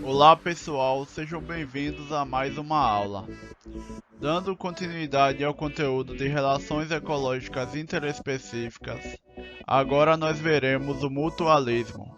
Olá pessoal, sejam bem-vindos a mais uma aula. Dando continuidade ao conteúdo de relações ecológicas interespecíficas, agora nós veremos o mutualismo.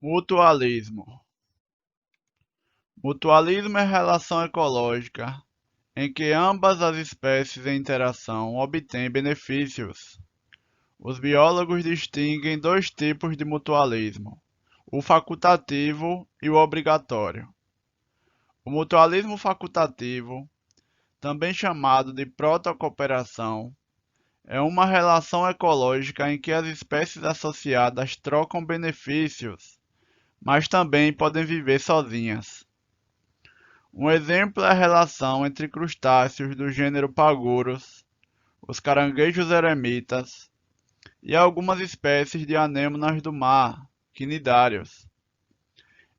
Mutualismo. Mutualismo é relação ecológica em que ambas as espécies em interação obtêm benefícios. Os biólogos distinguem dois tipos de mutualismo: o facultativo e o obrigatório. O mutualismo facultativo, também chamado de protocooperação, é uma relação ecológica em que as espécies associadas trocam benefícios, mas também podem viver sozinhas. Um exemplo é a relação entre crustáceos do gênero Pagurus, os caranguejos eremitas e algumas espécies de anêmonas do mar, quinidários.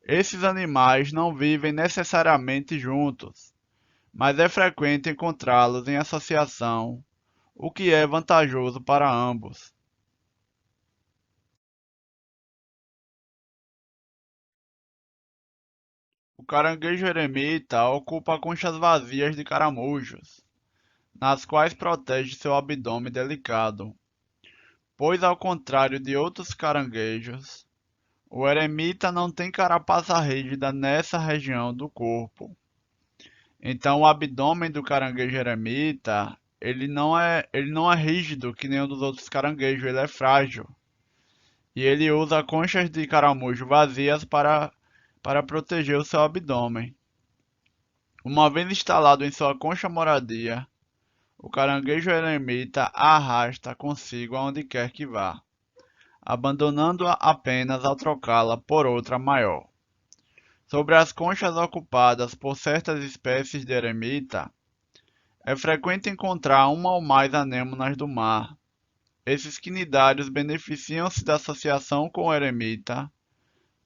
Esses animais não vivem necessariamente juntos, mas é frequente encontrá-los em associação, o que é vantajoso para ambos. O caranguejo eremita ocupa conchas vazias de caramujos, nas quais protege seu abdômen delicado, pois ao contrário de outros caranguejos, o eremita não tem carapaça rígida nessa região do corpo. Então o abdômen do caranguejo eremita, ele não é rígido que nem o dos outros caranguejos, ele é frágil. E ele usa conchas de caramujo vazias para proteger o seu abdômen. Uma vez instalado em sua concha moradia, o caranguejo eremita a arrasta consigo aonde quer que vá, abandonando-a apenas ao trocá-la por outra maior. Sobre as conchas ocupadas por certas espécies de eremita, é frequente encontrar uma ou mais anêmonas do mar. Esses quinidários beneficiam-se da associação com o eremita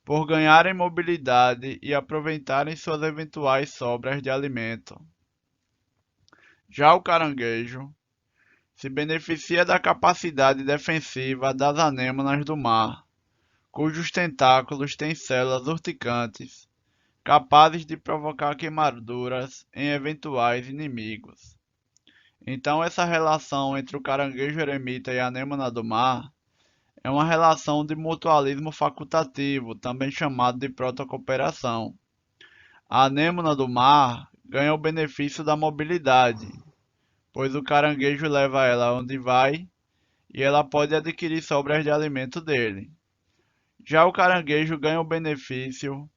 por ganharem mobilidade e aproveitarem suas eventuais sobras de alimento. Já o caranguejo se beneficia da capacidade defensiva das anêmonas do mar, cujos tentáculos têm células urticantes, capazes de provocar queimaduras em eventuais inimigos. Então, essa relação entre o caranguejo eremita e a anêmona do mar é uma relação de mutualismo facultativo, também chamado de protocooperação. A anêmona do mar ganha o benefício da mobilidade, pois o caranguejo leva ela onde vai e ela pode adquirir sobras de alimento dele. Já o caranguejo ganha o benefício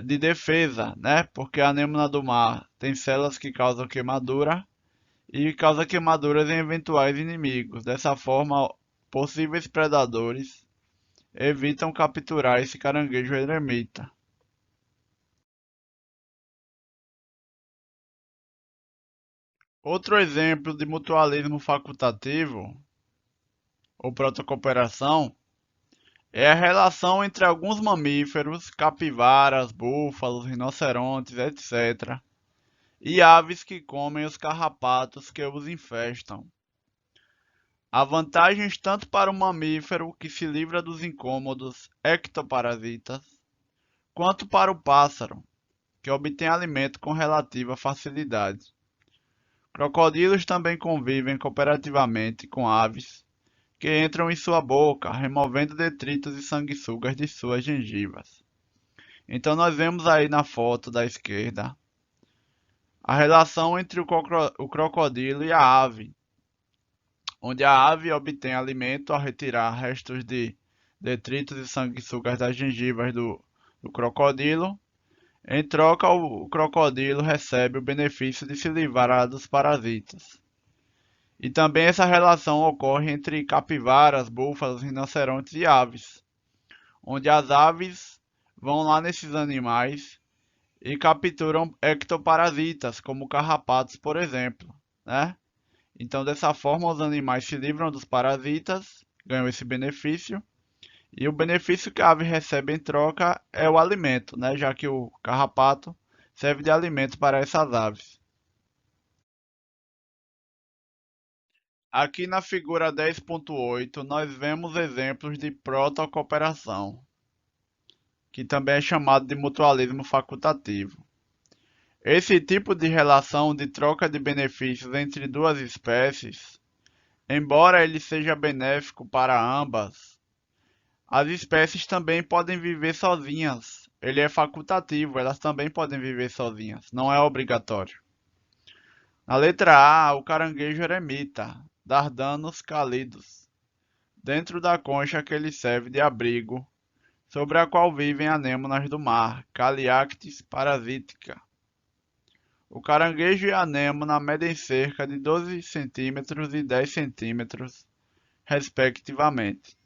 de defesa, né? Porque a anêmona do mar tem células que causam queimadura e causa queimaduras em eventuais inimigos. Dessa forma, possíveis predadores evitam capturar esse caranguejo eremita. Outro exemplo de mutualismo facultativo, ou protocooperação, é a relação entre alguns mamíferos, capivaras, búfalos, rinocerontes, etc., e aves que comem os carrapatos que os infestam. Há vantagens tanto para o mamífero que se livra dos incômodos ectoparasitas, quanto para o pássaro, que obtém alimento com relativa facilidade. Crocodilos também convivem cooperativamente com aves que entram em sua boca, removendo detritos e sanguessugas de suas gengivas. Então nós vemos aí na foto da esquerda a relação entre o crocodilo e a ave, onde a ave obtém alimento ao retirar restos de detritos e sanguessugas das gengivas do crocodilo. Em troca, o crocodilo recebe o benefício de se livrar dos parasitas. E também essa relação ocorre entre capivaras, búfalos, rinocerontes e aves, onde as aves vão lá nesses animais e capturam ectoparasitas, como carrapatos, por exemplo, né? Então, dessa forma, os animais se livram dos parasitas, ganham esse benefício, e o benefício que a ave recebe em troca é o alimento, né? Já que o carrapato serve de alimento para essas aves. Aqui na figura 10.8 nós vemos exemplos de protocooperação, que também é chamado de mutualismo facultativo. Esse tipo de relação de troca de benefícios entre duas espécies, embora ele seja benéfico para ambas, as espécies também podem viver sozinhas. Ele é facultativo, elas também podem viver sozinhas, não é obrigatório. Na letra A, o caranguejo eremita, Dardanos cálidos, dentro da concha que lhe serve de abrigo, sobre a qual vivem anêmonas do mar, Caliactis parasitica. O caranguejo e a anêmona medem cerca de 12 centímetros e 10 centímetros, respectivamente.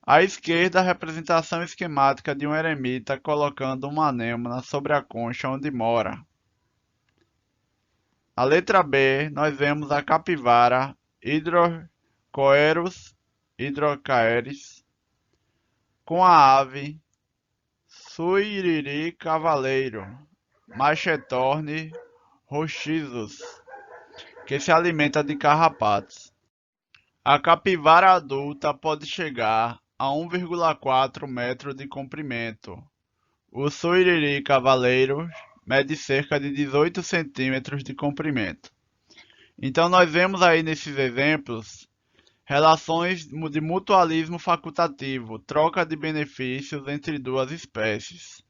À esquerda, a representação esquemática de um eremita colocando uma anêmona sobre a concha onde mora. Na letra B, nós vemos a capivara Hydrocoerus hydrocaeris com a ave Suiriri cavaleiro Machetorne roxizos, que se alimenta de carrapatos. A capivara adulta pode chegar a 1,4 metro de comprimento. O Suiriri cavaleiro mede cerca de 18 centímetros de comprimento. Então nós vemos aí nesses exemplos relações de mutualismo facultativo, troca de benefícios entre duas espécies.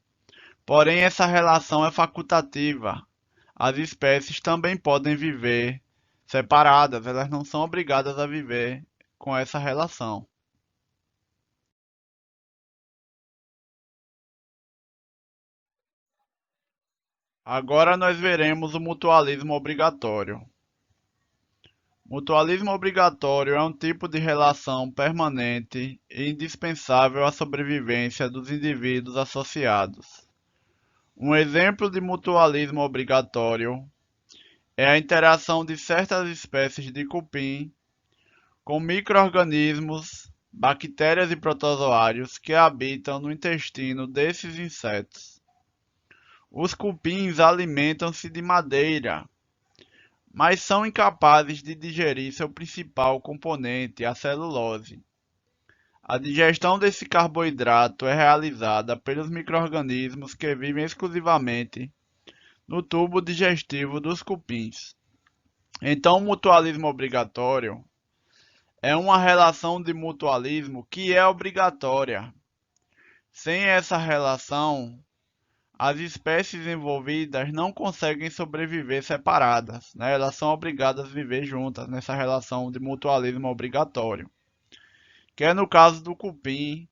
Porém, essa relação é facultativa. As espécies também podem viver separadas, elas não são obrigadas a viver com essa relação. Agora nós veremos o mutualismo obrigatório. Mutualismo obrigatório é um tipo de relação permanente e indispensável à sobrevivência dos indivíduos associados. Um exemplo de mutualismo obrigatório é a interação de certas espécies de cupim com micro-organismos, bactérias e protozoários que habitam no intestino desses insetos. Os cupins alimentam-se de madeira, mas são incapazes de digerir seu principal componente, a celulose. A digestão desse carboidrato é realizada pelos micro-organismos que vivem exclusivamente no tubo digestivo dos cupins. Então, o mutualismo obrigatório é uma relação de mutualismo que é obrigatória. Sem essa relação, as espécies envolvidas não conseguem sobreviver separadas, né? Elas são obrigadas a viver juntas nessa relação de mutualismo obrigatório, que é no caso do cupim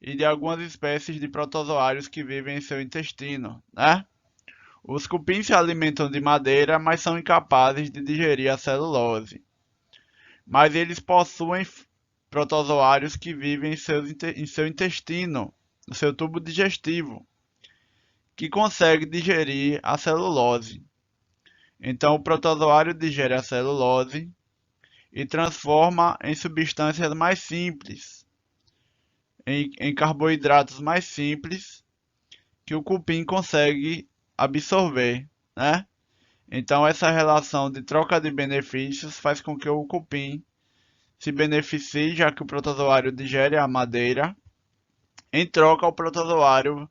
e de algumas espécies de protozoários que vivem em seu intestino, né? Os cupins se alimentam de madeira, mas são incapazes de digerir a celulose. Mas eles possuem protozoários que vivem em seu intestino, no seu tubo digestivo, que consegue digerir a celulose. Então, o protozoário digere a celulose e transforma em substâncias mais simples, em carboidratos mais simples, que o cupim consegue absorver, né? Então, essa relação de troca de benefícios faz com que o cupim se beneficie, já que o protozoário digere a madeira. Em troca, o protozoário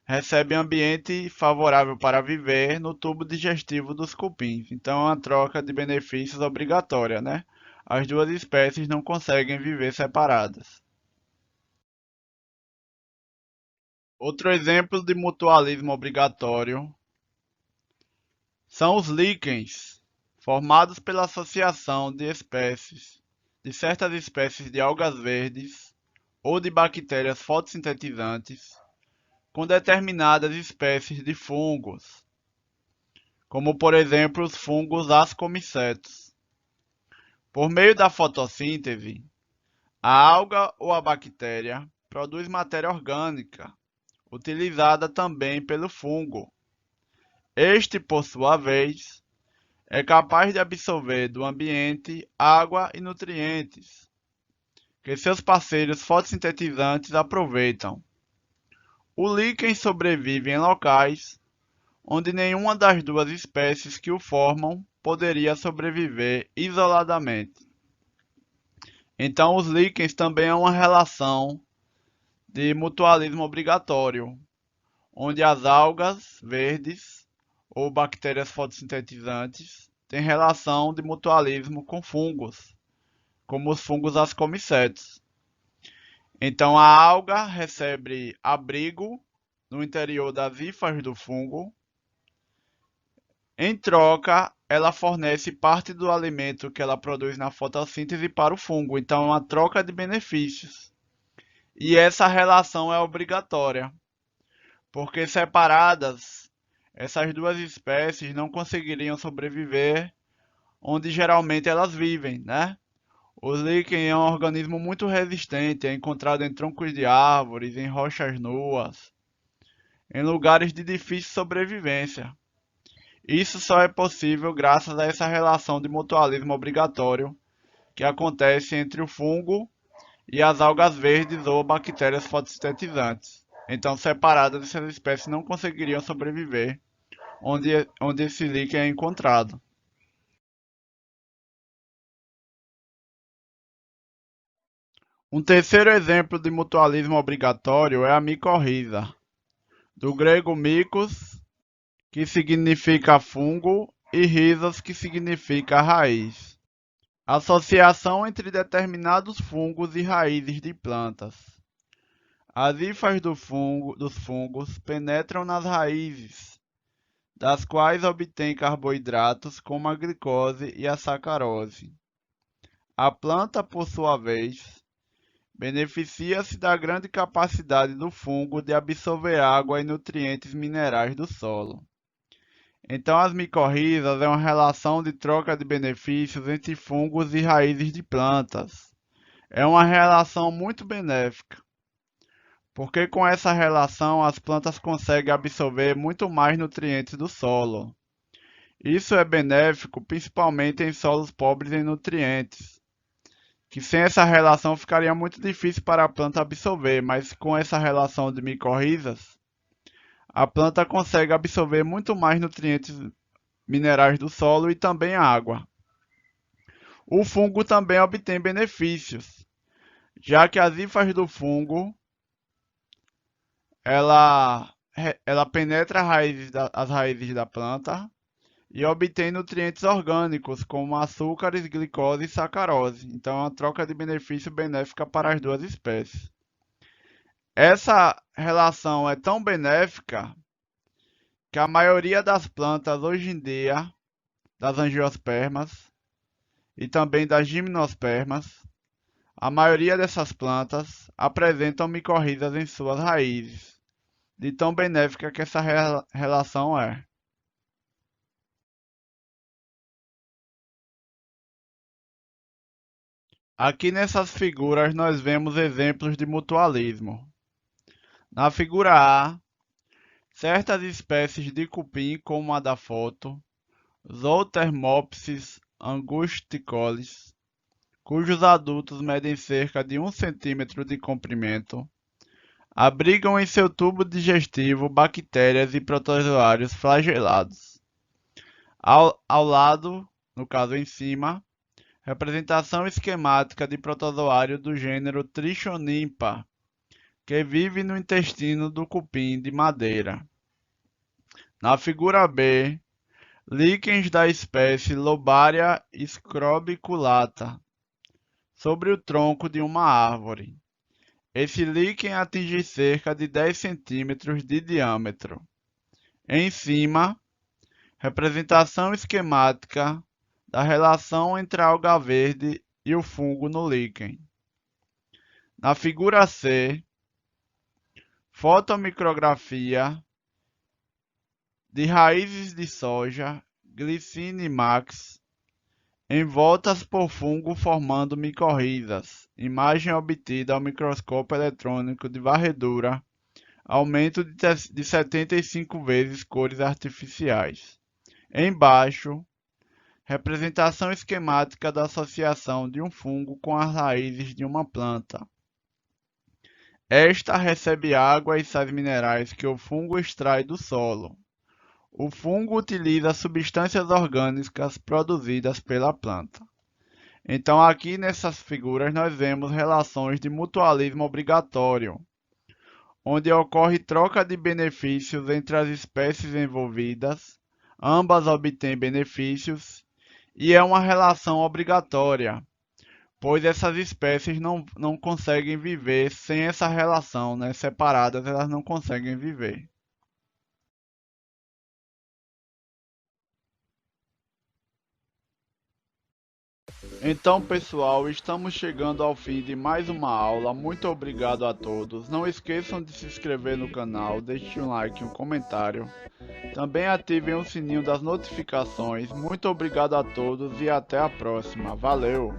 recebe ambiente favorável para viver no tubo digestivo dos cupins. Então, é uma troca de benefícios obrigatória, né? As duas espécies não conseguem viver separadas. Outro exemplo de mutualismo obrigatório são os líquens, formados pela associação de espécies, de certas espécies de algas verdes ou de bactérias fotossintetizantes, com determinadas espécies de fungos, como por exemplo os fungos ascomicetos. Por meio da fotossíntese, a alga ou a bactéria produz matéria orgânica, utilizada também pelo fungo. Este, por sua vez, é capaz de absorver do ambiente água e nutrientes, que seus parceiros fotossintetizantes aproveitam. O líquen sobrevive em locais onde nenhuma das duas espécies que o formam poderia sobreviver isoladamente. Então, os líquens também é uma relação de mutualismo obrigatório, onde as algas verdes ou bactérias fotossintetizantes têm relação de mutualismo com fungos, como os fungos ascomicetos. Então a alga recebe abrigo no interior das hifas do fungo. Em troca, ela fornece parte do alimento que ela produz na fotossíntese para o fungo. Então é uma troca de benefícios. E essa relação é obrigatória, porque separadas, essas duas espécies não conseguiriam sobreviver onde geralmente elas vivem, né? O líquen é um organismo muito resistente, é encontrado em troncos de árvores, em rochas nuas, em lugares de difícil sobrevivência. Isso só é possível graças a essa relação de mutualismo obrigatório que acontece entre o fungo e as algas verdes ou bactérias fotossintetizantes. Então, separadas, essas espécies não conseguiriam sobreviver onde esse líquen é encontrado. Um terceiro exemplo de mutualismo obrigatório é a micorriza, do grego micos, que significa fungo, e rhizos, que significa raiz. Associação entre determinados fungos e raízes de plantas. As hifas dos fungos penetram nas raízes, das quais obtêm carboidratos como a glicose e a sacarose. A planta, por sua vez, beneficia-se da grande capacidade do fungo de absorver água e nutrientes minerais do solo. Então, as micorrizas é uma relação de troca de benefícios entre fungos e raízes de plantas. É uma relação muito benéfica, porque com essa relação as plantas conseguem absorver muito mais nutrientes do solo. Isso é benéfico principalmente em solos pobres em nutrientes, que sem essa relação ficaria muito difícil para a planta absorver, mas com essa relação de micorrizas, a planta consegue absorver muito mais nutrientes minerais do solo e também água. O fungo também obtém benefícios, já que as hifas do fungo ela penetra as raízes da planta e obtém nutrientes orgânicos como açúcares, glicose e sacarose. Então é uma troca de benefício benéfica para as duas espécies. Essa relação é tão benéfica que a maioria das plantas hoje em dia, das angiospermas e também das gimnospermas, a maioria dessas plantas apresentam micorrizas em suas raízes, de tão benéfica que essa relação é. Aqui nessas figuras nós vemos exemplos de mutualismo. Na figura A, certas espécies de cupim, como a da foto, Zootermopsis angusticolis, cujos adultos medem cerca de 1 cm de comprimento, abrigam em seu tubo digestivo bactérias e protozoários flagelados. Ao lado, no caso em cima, representação esquemática de protozoário do gênero Trichonimpa, que vive no intestino do cupim de madeira. Na figura B, líquens da espécie Lobaria scrobiculata, sobre o tronco de uma árvore. Esse líquen atinge cerca de 10 centímetros de diâmetro. Em cima, representação esquemática da relação entre a alga verde e o fungo no líquen. Na figura C, fotomicrografia de raízes de soja, Glycine max, envoltas por fungo formando micorrizas. Imagem obtida ao microscópio eletrônico de varredura, aumento de 75 vezes cores artificiais. Embaixo, representação esquemática da associação de um fungo com as raízes de uma planta. Esta recebe água e sais minerais que o fungo extrai do solo. O fungo utiliza substâncias orgânicas produzidas pela planta. Então, aqui nessas figuras, nós vemos relações de mutualismo obrigatório, onde ocorre troca de benefícios entre as espécies envolvidas, ambas obtêm benefícios, e é uma relação obrigatória, pois essas espécies não conseguem viver sem essa relação, né? Separadas, elas não conseguem viver. Então, pessoal, estamos chegando ao fim de mais uma aula. Muito obrigado a todos. Não esqueçam de se inscrever no canal, deixem um like e um comentário. Também ativem o sininho das notificações. Muito obrigado a todos e até a próxima. Valeu!